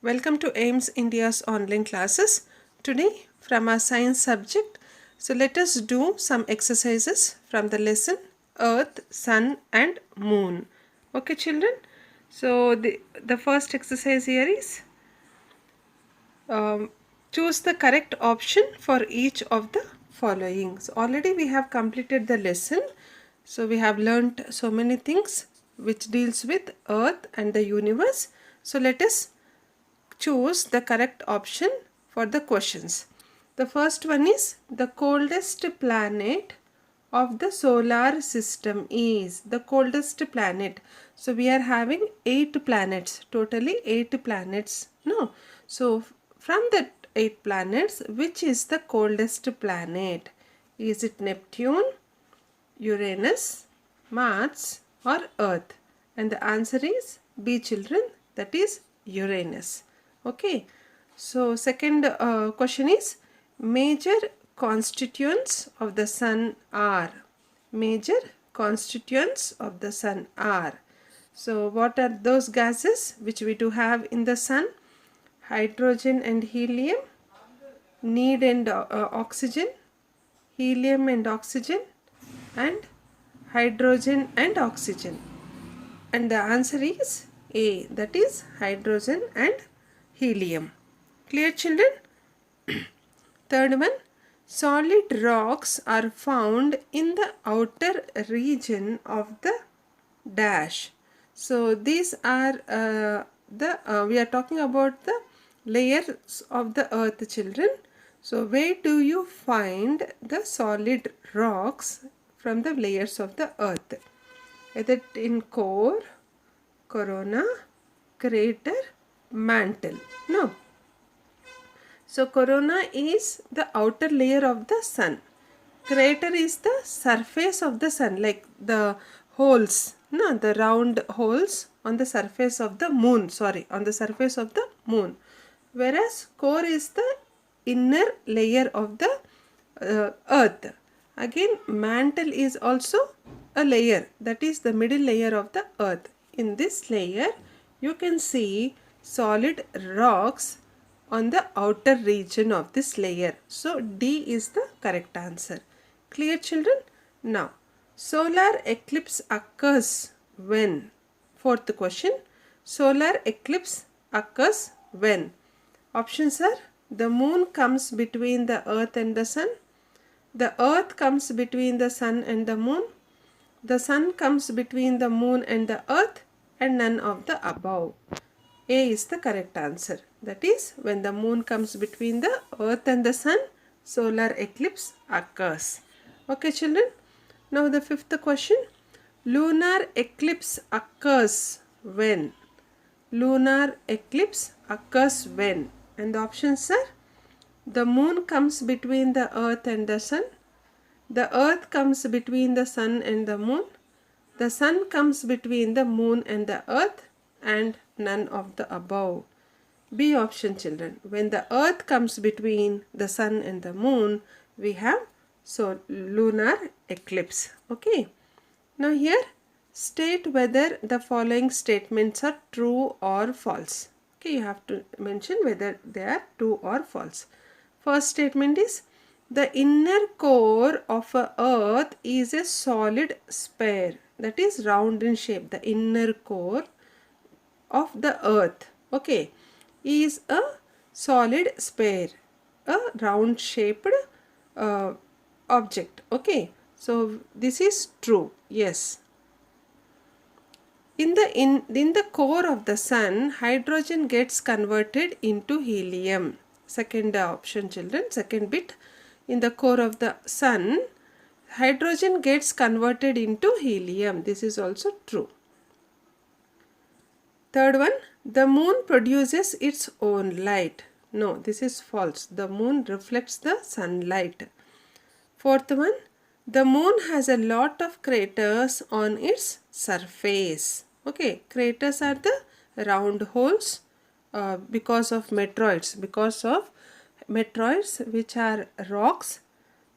Welcome to AIMS India's online classes. Today from our science subject. So let us do some exercises from the lesson Earth, Sun and Moon. Okay children. So the first exercise here is choose the correct option for each of the following. So already we have completed the lesson. So we have learnt so many things which deals with Earth and the universe. So let us choose the correct option for the questions. The first one is the coldest planet of the solar system is the coldest planet. So we are having 8 planets, totally 8 planets. No. So from the 8 planets, which is the coldest planet? Is it Neptune, Uranus, Mars or Earth? And the answer is B children, that is Uranus. Okay. So second question is major constituents of the sun are. Major constituents of the sun are. So what are those gases which we do have in the sun? Hydrogen and helium, need and oxygen, helium and oxygen and hydrogen and oxygen. And the answer is A, that is hydrogen and helium. Clear children? Third one, solid rocks are found in the outer region of the dash. So these are we are talking about the layers of the earth children. So where do you find the solid rocks from the layers of the earth? Either in core, corona, crater, mantle. No. So corona is the outer layer of the sun. Crater is the surface of the sun, like the holes, no, the round holes on the surface of the moon, on the surface of the moon. Whereas core is the inner layer of the earth. Again, mantle is also a layer, that is the middle layer of the earth. In this layer, you can see solid rocks on the outer region of this layer. So D is the correct answer. Clear children? Now, solar eclipse occurs when? Fourth question. Solar eclipse occurs when? Options are the moon comes between the earth and the sun, the earth comes between the sun and the moon, the sun comes between the moon and the earth, and none of the above. A is the correct answer. That is, when the moon comes between the earth and the sun, solar eclipse occurs. Okay children. Now the fifth question. Lunar eclipse occurs when? Lunar eclipse occurs when? And the options are the moon comes between the earth and the sun, the earth comes between the sun and the moon, the sun comes between the moon and the earth, and none of the above. B option children. When the earth comes between the sun and the moon, we have lunar eclipse. Okay. Now here, state whether the following statements are true or false. Okay, you have to mention whether they are true or false. First statement is, the inner core of a earth is a solid sphere, that is round in shape. The inner core of the earth, okay, is a solid sphere, a round shaped object. Okay, so this is true. Yes. In the core of the sun, hydrogen gets converted into helium. Second option children, second bit. In the core of the sun, hydrogen gets converted into helium. This is also true. Third one, the moon produces its own light. No, this is false. The moon reflects the sunlight. Fourth one, the moon has a lot of craters on its surface. Okay, craters are the round holes because of meteoroids. Because of meteoroids, which are rocks,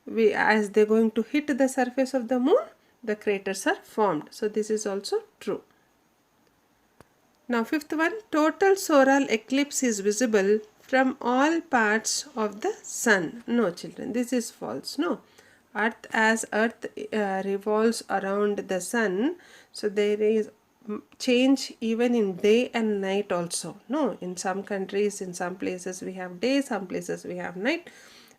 as they are going to hit the surface of the moon, the craters are formed. So this is also true. Now fifth one, total solar eclipse is visible from all parts of the sun. No children, this is false. No. Earth revolves around the sun, so there is change even in day and night also. No, in some countries, in some places we have day, some places we have night.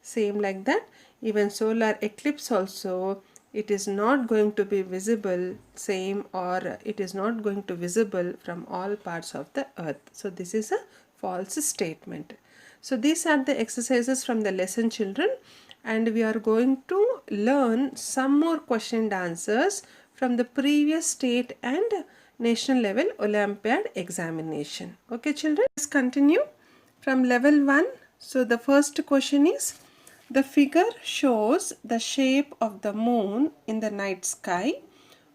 Same like that, even solar eclipse also, it is not going to be visible same, or it is not going to visible from all parts of the earth. So this is a false statement. So these are the exercises from the lesson, children, and we are going to learn some more question and answers from the previous state and national level Olympiad examination. Okay children, let's continue from level 1. So the first question is, the figure shows the shape of the moon in the night sky.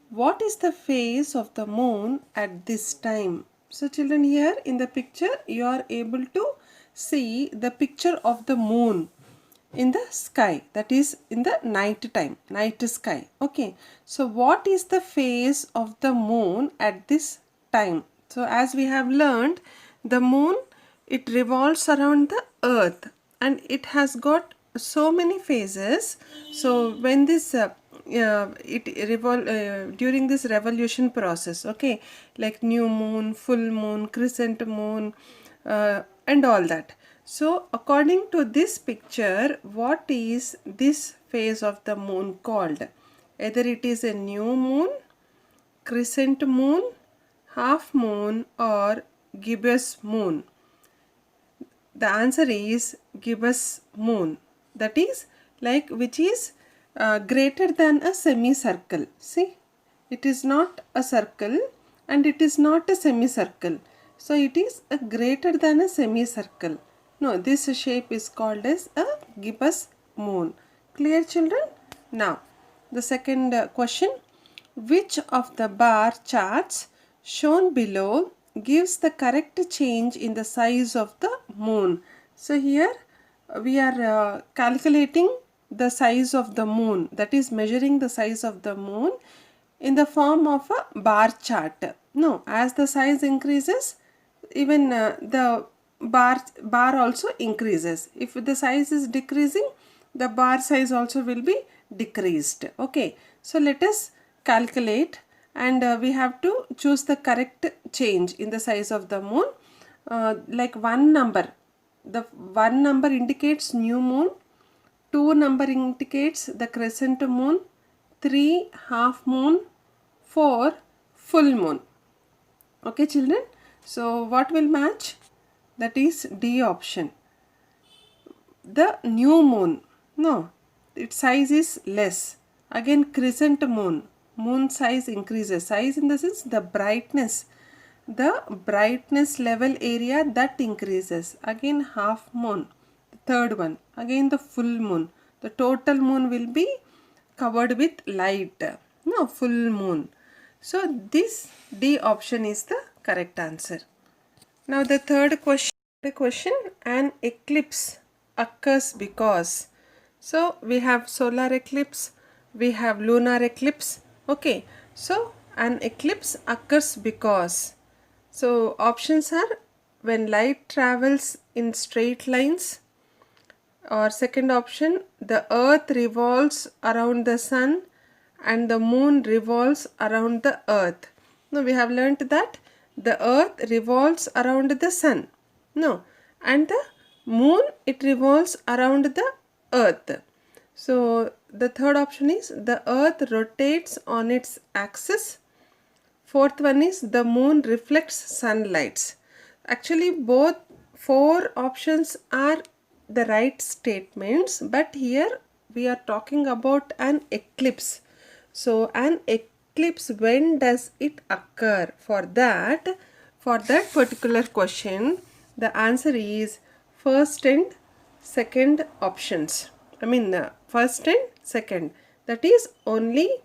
What is the phase of the moon at this time? So children, here in the picture you are able to see the picture of the moon in the sky, that is in the night time, night sky. Okay, so what is the phase of the moon at this time? So as we have learned, the moon, it revolves around the earth and it has got so many phases. So when this during this revolution process, okay, like new moon, full moon, crescent moon, and all that. So according to this picture, what is this phase of the moon called? Either it is a new moon, crescent moon, half moon, or gibbous moon. The answer is gibbous moon, that is like which is greater than a semicircle. See, it is not a circle and it is not a semicircle. So it is a greater than a semicircle. No, this shape is called as a gibbous moon. Clear children? Now the second question, which of the bar charts shown below gives the correct change in the size of the moon? So here we are calculating the size of the moon, that is measuring the size of the moon in the form of a bar chart. No, as the size increases, even the bar also increases. If the size is decreasing, the bar size also will be decreased. Okay, so let us calculate, and we have to choose the correct change in the size of the moon. Like one number, the one number indicates new moon, 2 number indicates the crescent moon, 3 half moon, 4 full moon. Okay children, so what will match? That is D option. The new moon, no, its size is less. Again crescent moon, moon size increases. Size in the sense the brightness level area that increases. Again half moon, the third one. Again the full moon, the total moon will be covered with light. No, full moon. So this D option is the correct answer. Now the third question, an eclipse occurs because. So we have solar eclipse, we have lunar eclipse. Okay, so an eclipse occurs because. So options are when light travels in straight lines, or second option, the earth revolves around the sun and the moon revolves around the earth. Now we have learnt that the earth revolves around the sun. No, and the moon, it revolves around the earth. So the third option is the earth rotates on its axis. Fourth one is the moon reflects sunlight. Actually both 4 options are the right statements, but here we are talking about an eclipse. So an eclipse, when does it occur? For that particular question, the answer is first and second options. I mean first and second, that is only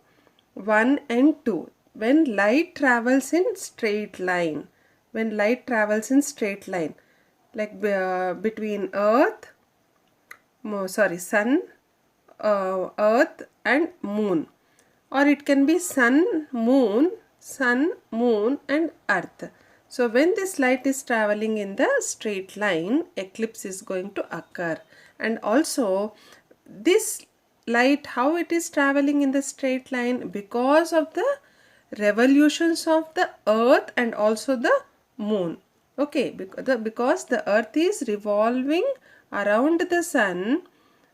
1 and 2. When light travels in straight line, like between sun, earth and moon, or it can be sun, moon and earth. So when this light is traveling in the straight line, eclipse is going to occur. And also this light, how it is traveling in the straight line? Because of the revolutions of the earth and also the moon. Okay, because the earth is revolving around the sun.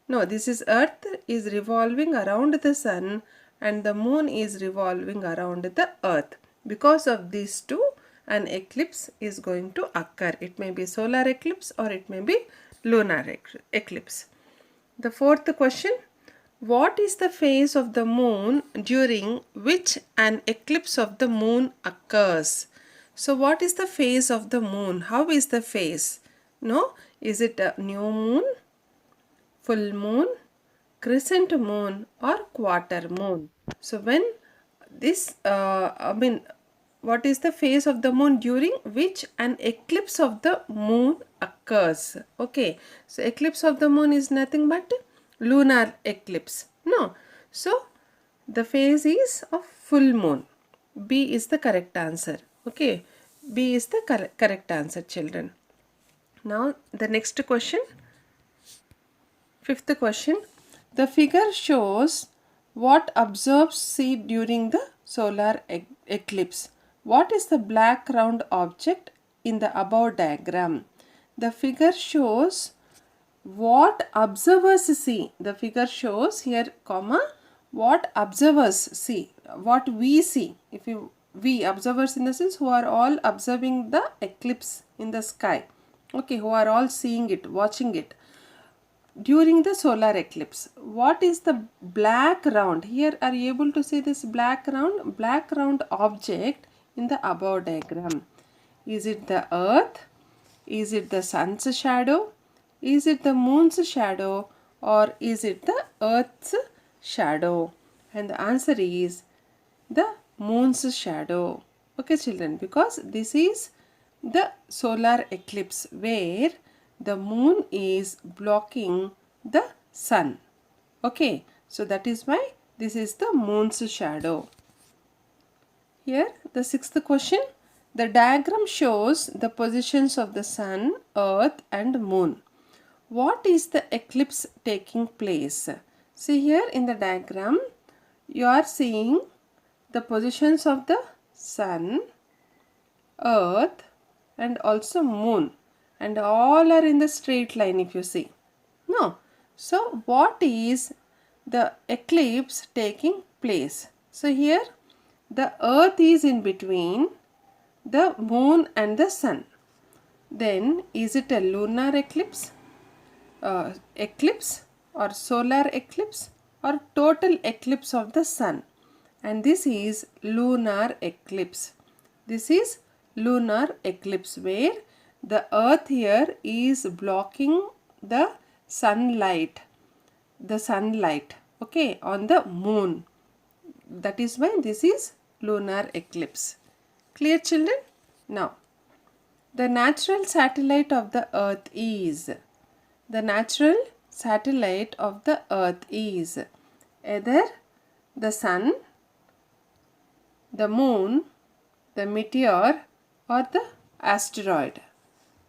No, this is earth is revolving around the sun and the moon is revolving around the earth. Because of these two, an eclipse is going to occur. It may be solar eclipse or it may be lunar eclipse. The fourth question, what is the phase of the moon during which an eclipse of the moon occurs? So what is the phase of the moon? How is the phase? No, is it a new moon, full moon, crescent moon or quarter moon? So when this, what is the phase of the moon during which an eclipse of the moon occurs? Okay, so eclipse of the moon is nothing but lunar eclipse. No, so the phase is of full moon. B is the correct answer. Okay, B is the correct answer, children. Now the next question, fifth question. The figure shows what observers see during the solar eclipse. What is the black round object in the above diagram? The figure shows what observers see. The figure shows here, comma, what observers see, what we see. If you, we observers in the sense who are all observing the eclipse in the sky. Okay, who are all seeing it, watching it during the solar eclipse. What is the black round? Here are you able to see this black round object in the above diagram? Is it the earth? Is it the sun's shadow? Is it the moon's shadow? Or is it the earth's shadow? And the answer is the moon's shadow. Okay, children, because this is the solar eclipse where the moon is blocking the sun. Okay, so that is why this is the moon's shadow. Here the sixth question, the diagram shows the positions of the sun, earth and moon. What is the eclipse taking place? See here in the diagram you are seeing the positions of the sun, earth and also moon, and all are in the straight line if you see. No. So what is the eclipse taking place? So here the earth is in between the moon and the sun. Then is it a lunar eclipse, or solar eclipse or total eclipse of the sun? And this is lunar eclipse. This is lunar eclipse where the earth here is blocking the sunlight, okay, on the moon. That is why this is lunar eclipse. Clear, children? Now, the natural satellite of the earth is, either the sun, the moon, the meteor or the asteroid.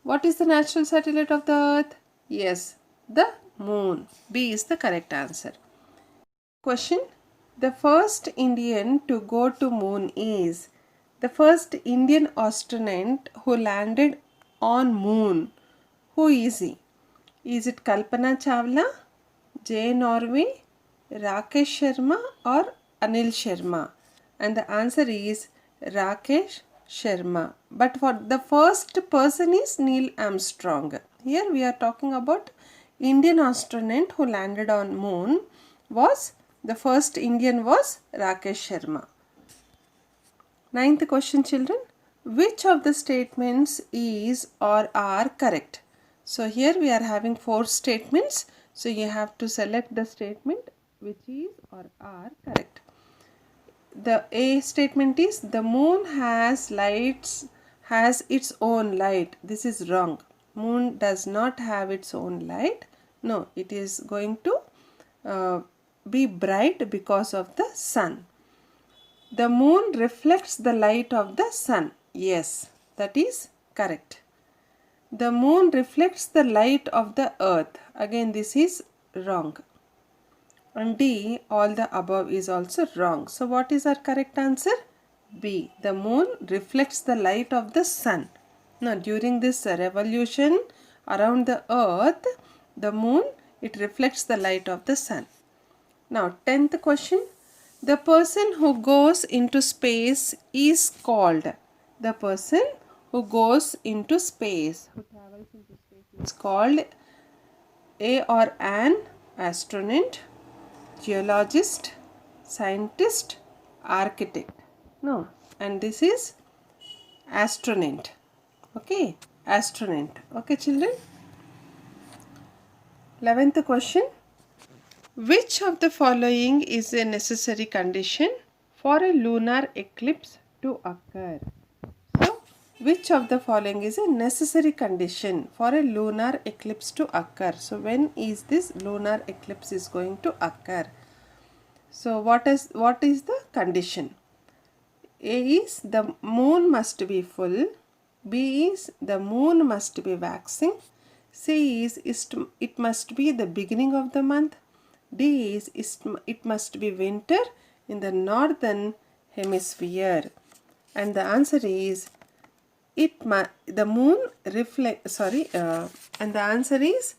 What is the natural satellite of the earth? Yes, the moon. B is the correct answer. Question, the first Indian to go to moon is, the first Indian astronaut who landed on moon. Who is he? Is it Kalpana Chawla, J. Norway, Rakesh Sharma or Anil Sharma? And the answer is Rakesh Sharma. But for the first person is Neil Armstrong. Here we are talking about Indian astronaut who landed on moon. Was the first Indian was Rakesh Sharma. Ninth question, children. Which of the statements is or are correct? So here we are having 4 statements. So you have to select the statement which is or are correct. The A statement is, the moon has its own light. This is wrong. Moon does not have its own light. No, it is going to be bright because of the sun. The moon reflects the light of the sun. Yes, that is correct. The moon reflects the light of the earth. Again, this is wrong. And D, all the above is also wrong. So what is our correct answer? B. The moon reflects the light of the sun. Now during this revolution around the earth, the moon, it reflects the light of the sun. Now 10th question. The person who goes into space is called. The person who goes into space, who travels into space, is called a or an astronaut, geologist, scientist, architect. No, and this is astronaut. Okay, astronaut. Okay, children. 11th question. Which of the following is a necessary condition for a lunar eclipse to occur? So, which of the following is a necessary condition for a lunar eclipse to occur? So, when is this lunar eclipse is going to occur? So, what is the condition? A is the moon must be full. B is the moon must be waxing. C is it must be the beginning of the month. D is it must be winter in the northern hemisphere. And the answer is the moon reflect. And the answer is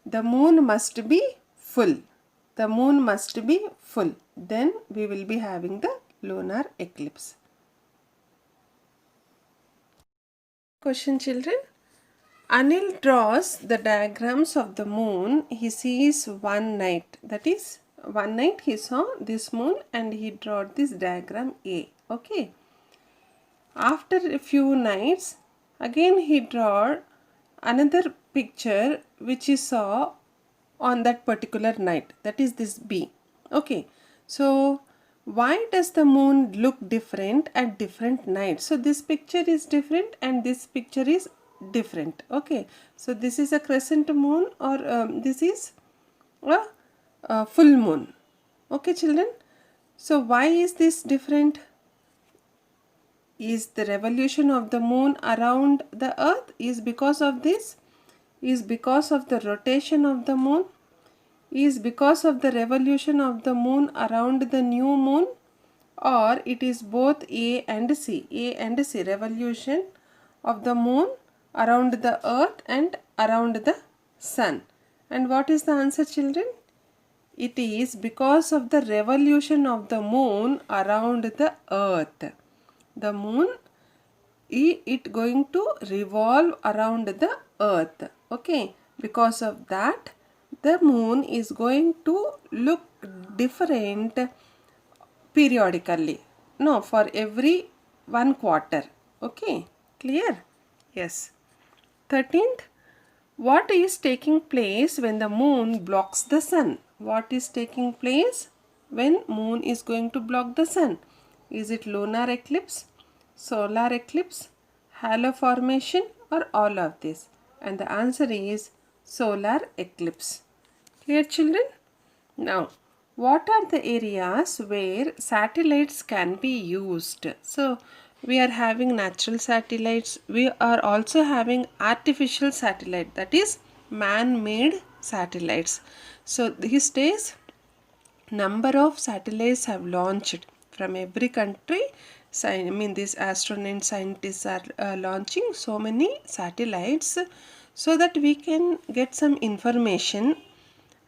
the moon must be full. The moon must be full. Then we will be having the lunar eclipse. Question, children. Anil draws the diagrams of the moon he sees one night. That is, one night he saw this moon and he drew this diagram A. Okay. After a few nights, again he drew another picture which he saw on that particular night. That is this B. Okay. So, why does the moon look different at different nights? So, this picture is different and this picture is different. Okay. So, this is a crescent moon or this is a full moon. Okay, children. So, why is this different? Is the revolution of the moon around the earth is because of this? Is because of the rotation of the moon? Is because of the revolution of the moon around the new moon? Or it is both A and C. A and C, revolution of the moon around the earth and around the sun. And what is the answer, children? It is because of the revolution of the moon around the earth. The moon, it going to revolve around the earth. Okay, because of that, the moon is going to look different periodically. No, for every 1 quarter. Okay, clear? Yes. 13th, what is taking place when the moon blocks the sun? What is taking place when moon is going to block the sun? Is it lunar eclipse, solar eclipse, halo formation, or all of this? And the answer is solar eclipse. Clear, children? Now, what are the areas where satellites can be used? So, we are having natural satellites. We are also having artificial satellite, that is man-made satellites. So, these days, number of satellites have launched from every country. I mean, these astronaut scientists are launching so many satellites so that we can get some information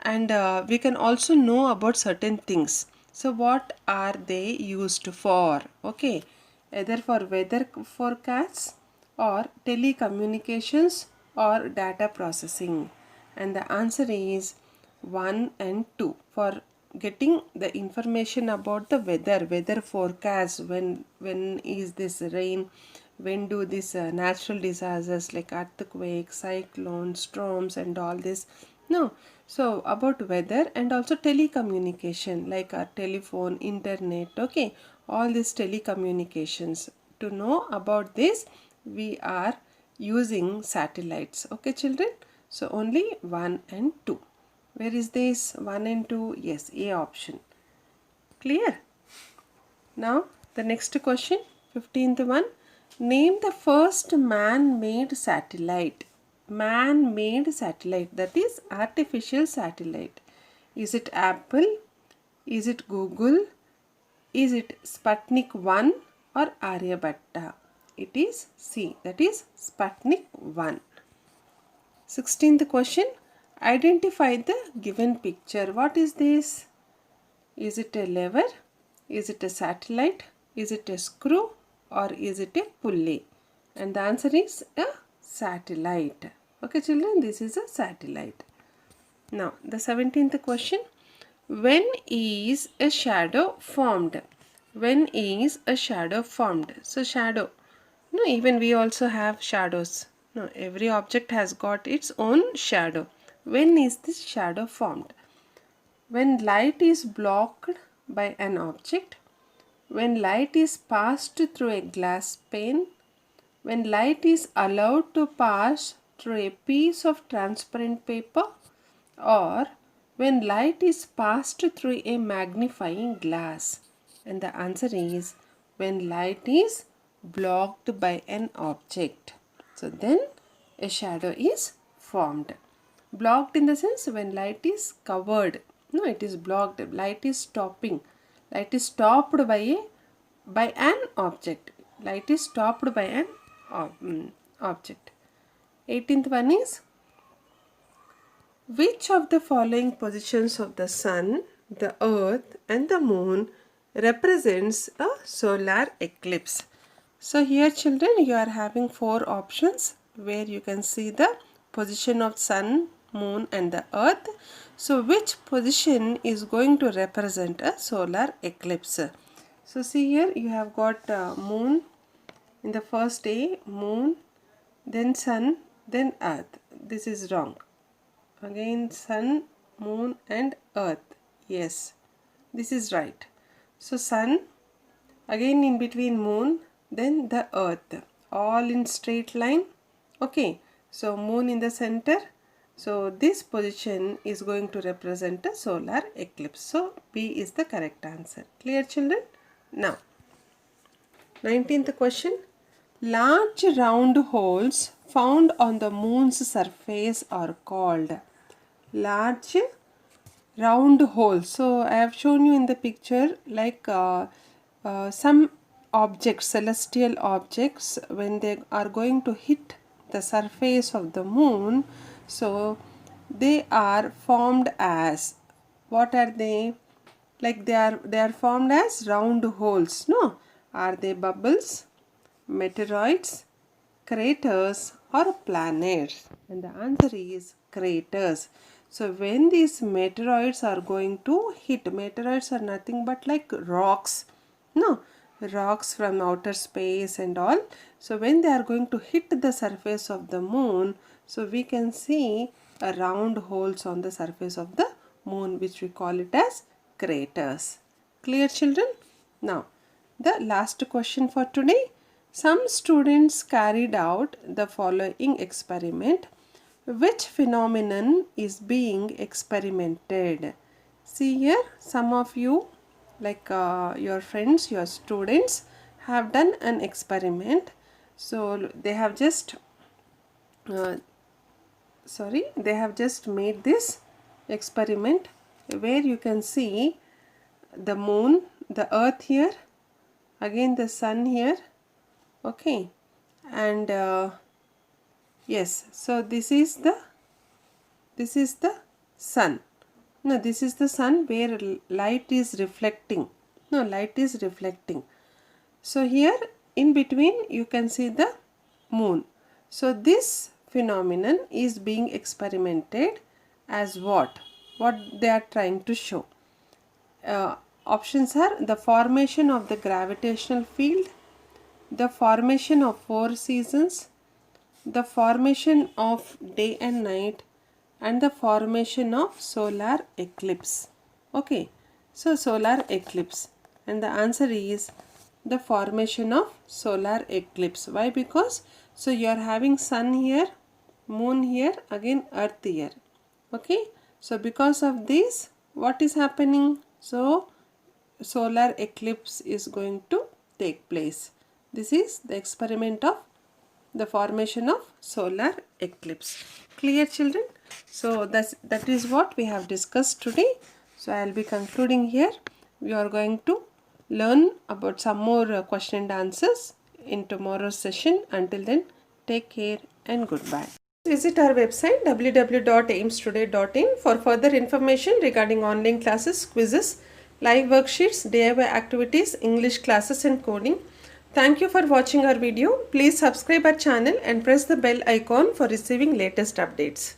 and we can also know about certain things. So what are they used for? Okay, either for weather forecasts or telecommunications or data processing. And the answer is 1 and 2. For getting the information about the weather forecast, when is this rain, when do these natural disasters like earthquakes, cyclones, storms and all this. No, so about weather, and also telecommunication like our telephone, internet. Okay, all these telecommunications. To know about this, we are using satellites. Okay, children. So only 1 and 2. Where is this 1 and 2? Yes, A option. Clear? Now the next question, 15th one. Name the first man-made satellite. Man-made satellite, that is artificial satellite. Is it Apple? Is it Google? Is it Sputnik 1 or Aryabhatta? It is C, that is Sputnik 1. 16th question. Identify the given picture. What is this? Is it a lever? Is it a satellite? Is it a screw? Or is it a pulley? And the answer is a satellite. Okay children, this is a satellite. Now the 17th question. When is a shadow formed? When is a shadow formed? So shadow. No, even we also have shadows. No, every object has got its own shadow. When is this shadow formed? When light is blocked by an object, when light is passed through a glass pane, when light is allowed to pass through a piece of transparent paper, or when light is passed through a magnifying glass. And the answer is when light is blocked by an object. So then a shadow is formed. Blocked in the sense when light is covered. No, it is blocked. Light is stopping. Light is stopped by an object. Light is stopped by an object. 18th one is, which of the following positions of the sun, the earth and the moon represents a solar eclipse? So here children, you are having 4 options where you can see the position of sun, moon and the earth. So which position is going to represent a solar eclipse? So see here, you have got moon in the first A, moon, then sun, then earth. This is wrong. Again sun, moon and earth. Yes, this is right. So sun, again in between moon, then the earth, all in straight line. Okay, so moon in the center. So this position is going to represent a solar eclipse. So B is the correct answer. Clear children? Now 19th question. Large round holes found on the moon's surface are called large round holes. So I have shown you in the picture like some objects, celestial objects, when they are going to hit the surface of the moon, so they are formed as, what are they? Like they are formed as round holes. No, are they bubbles, meteoroids, craters or planets? And the answer is craters. So when these meteoroids are going to hit, meteoroids are nothing but like rocks, no, rocks from outer space and all. So when they are going to hit the surface of the moon, so we can see a round holes on the surface of the moon, which we call it as craters. Clear children? Now the last question for today. Some students carried out the following experiment. Which phenomenon is being experimented? See here, some of you, like your friends, your students, have done an experiment. So they have just they have just made this experiment where you can see the moon, the earth here, again the sun here. Okay, and yes, so this is the sun. No, this is the sun where light is reflecting. No, light is reflecting. So here in between you can see the moon. So this phenomenon is being experimented as what? What they are trying to show. Options are the formation of the gravitational field, the formation of 4 seasons, the formation of day and night, and the formation of solar eclipse. Okay, so solar eclipse, and the answer is the formation of solar eclipse. Why? Because so you are having sun here, moon here, again earth here. Okay, so because of this, what is happening? So solar eclipse is going to take place. This is the experiment of the formation of solar eclipse. Clear, children? So that is what we have discussed today. So I will be concluding here. We are going to learn about some more question and answers in tomorrow's session. Until then, take care and goodbye. Visit our website www.aimstoday.in for further information regarding online classes, quizzes, live worksheets, DIY activities, English classes and coding. Thank you for watching our video. Please subscribe our channel and press the bell icon for receiving latest updates.